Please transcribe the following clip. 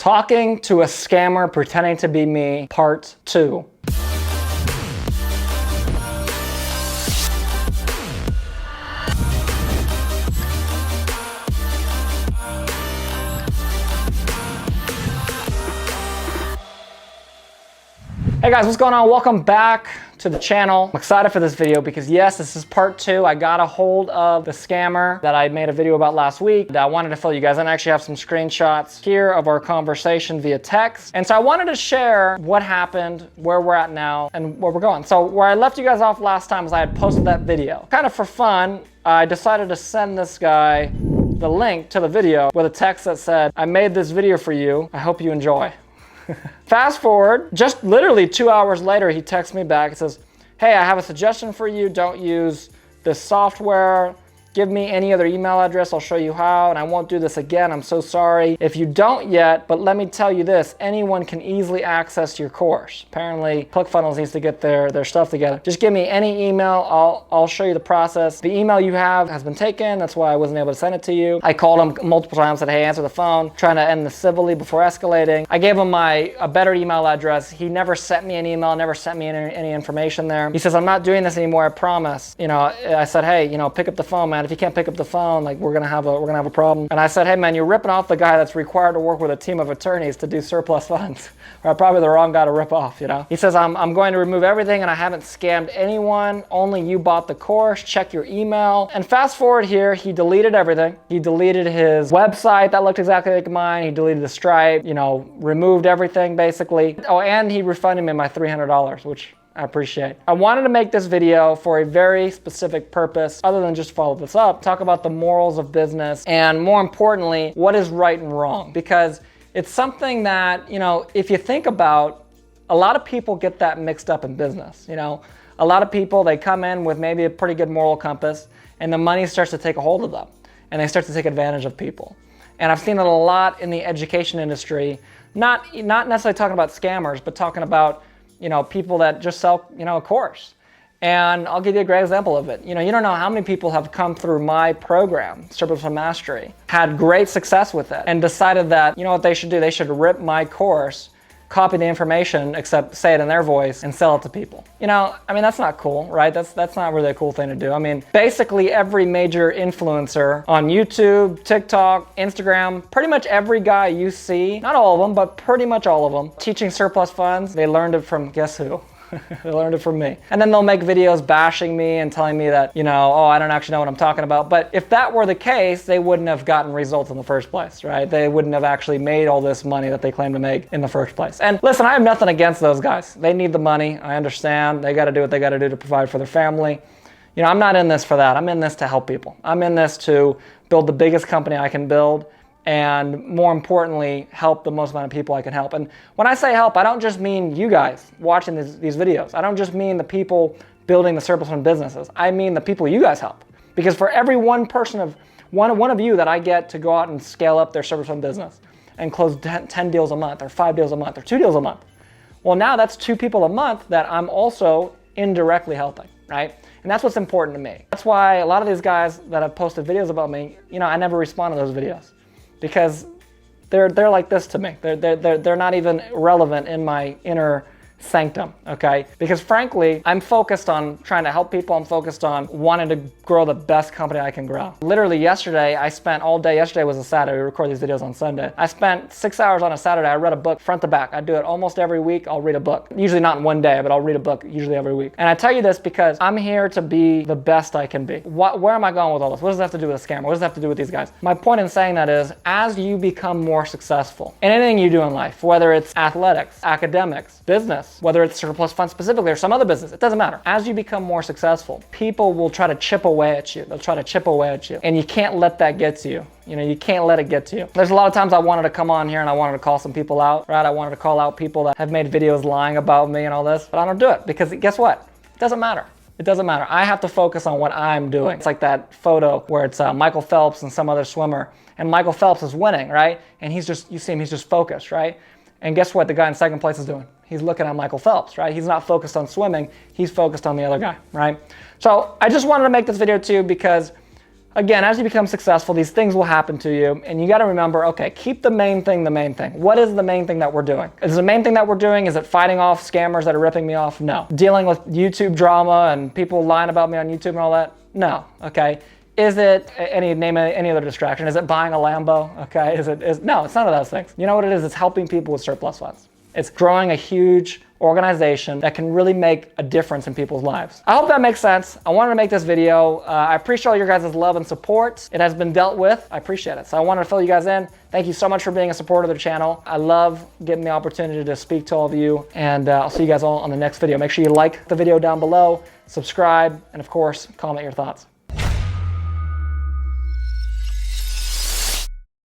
Talking to a scammer pretending to be me, part 2. Hey guys, what's going on? Welcome back to the channel. I'm excited for this video because yes, this is part 2. I got a hold of the scammer that I made a video about last week. I wanted to fill you guys in. I actually have some screenshots here of our conversation via text. And so I wanted to share what happened, where we're at now, and where we're going. So where I left you guys off last time was I had posted that video. Kind of for fun, I decided to send this guy the link to the video with a text that said, "I made this video for you. I hope you enjoy." Fast forward, just literally 2 hours later, he texts me back and says, "Hey, I have a suggestion for you. Don't use this software. Give me any other email address. I'll show you how, and I won't do this again. I'm so sorry. If you don't yet, but let me tell you this, anyone can easily access your course." Apparently, ClickFunnels needs to get their stuff together. "Just give me any email. I'll show you the process. The email you have has been taken. That's why I wasn't able to send it to you." I called him multiple times, said, "Hey, answer the phone," trying to end this civilly before escalating. I gave him a better email address. He never sent me an email, never sent me any information there. He says, "I'm not doing this anymore, I promise." I said, "Hey, pick up the phone, man. If you can't pick up the phone, like we're gonna have a problem." And I said, "Hey man, you're ripping off the guy that's required to work with a team of attorneys to do surplus funds." Or probably the wrong guy to rip off, He says, I'm going to remove everything and I haven't scammed anyone. Only you bought the course. Check your email." And fast forward here, he deleted everything. He deleted his website that looked exactly like mine. He deleted the Stripe, removed everything basically. Oh, and he refunded me my $300, which I appreciate. I wanted to make this video for a very specific purpose, other than just follow this up, talk about the morals of business, and more importantly, what is right and wrong. Because it's something that, if you think about, a lot of people get that mixed up in business. A lot of people, they come in with maybe a pretty good moral compass, and the money starts to take a hold of them, and they start to take advantage of people. And I've seen it a lot in the education industry, not necessarily talking about scammers, but talking about people that just sell, a course. And I'll give you a great example of it. You don't know how many people have come through my program, Surplus Fund Mastery, had great success with it, and decided that, what they should do? They should rip my course, copy the information, except say it in their voice, and sell it to people. That's not cool, right? That's not really a cool thing to do. Basically every major influencer on YouTube, TikTok, Instagram, pretty much every guy you see, not all of them, but pretty much all of them, teaching surplus funds, they learned it from, guess who? They learned it from me. And then they'll make videos bashing me and telling me that, oh, I don't actually know what I'm talking about. But if that were the case, they wouldn't have gotten results in the first place, right? They wouldn't have actually made all this money that they claim to make in the first place. And listen, I have nothing against those guys. They need the money. I understand. They got to do what they got to do to provide for their family. I'm not in this for that. I'm in this to help people. I'm in this to build the biggest company I can build, and more importantly, help the most amount of people I can help. And when I say help, I don't just mean you guys watching these videos. I don't just mean the people building the surplus fund businesses. I mean the people you guys help. Because for every one of you that I get to go out and scale up their surplus fund business and close 10 deals a month, or 5 deals a month, or 2 deals a month, well, now that's 2 people a month that I'm also indirectly helping, right? And that's what's important to me. That's why a lot of these guys that have posted videos about me, I never respond to those videos. Because they're like this to me. They're not even relevant in my inner sanctum, okay? Because frankly, I'm focused on trying to help people. I'm focused on wanting to grow the best company I can grow. Literally yesterday, I spent all day, yesterday was a Saturday, we record these videos on Sunday. I spent 6 hours on a Saturday, I read a book front to back. I do it almost every week, I'll read a book. Usually not in one day, but I'll read a book usually every week. And I tell you this because I'm here to be the best I can be. Where am I going with all this? What does it have to do with a scammer? What does it have to do with these guys? My point in saying that is, as you become more successful in anything you do in life, whether it's athletics, academics, business, whether it's surplus funds specifically or some other business, it doesn't matter. As you become more successful, people will try to chip away at you. They'll try to chip away at you. And you can't let that get to you. You can't let it get to you. There's a lot of times I wanted to come on here and I wanted to call some people out, right? I wanted to call out people that have made videos lying about me and all this, but I don't do it because guess what? It doesn't matter. It doesn't matter. I have to focus on what I'm doing. It's like that photo where it's Michael Phelps and some other swimmer, and Michael Phelps is winning, right? And you see him, he's just focused, right? And guess what the guy in second place is doing? He's looking at Michael Phelps, right? He's not focused on swimming, he's focused on the other guy, right? So I just wanted to make this video too because Again, as you become successful, these things will happen to you, and you got to remember, okay, keep the main thing the main thing. What is the main thing that we're doing? Is the main thing that we're doing, is it fighting off scammers that are ripping me off? No. Dealing with YouTube drama and people lying about me on YouTube and all that? No, okay. Is it name any other distraction? Is it buying a Lambo? Okay, no, it's none of those things. You know what it is? It's helping people with surplus funds. It's growing a huge organization that can really make a difference in people's lives. I hope that makes sense. I wanted to make this video. I appreciate all your guys' love and support. It has been dealt with. I appreciate it. So I wanted to fill you guys in. Thank you so much for being a supporter of the channel. I love getting the opportunity to speak to all of you, and I'll see you guys all on the next video. Make sure you like the video down below, subscribe, and of course, comment your thoughts.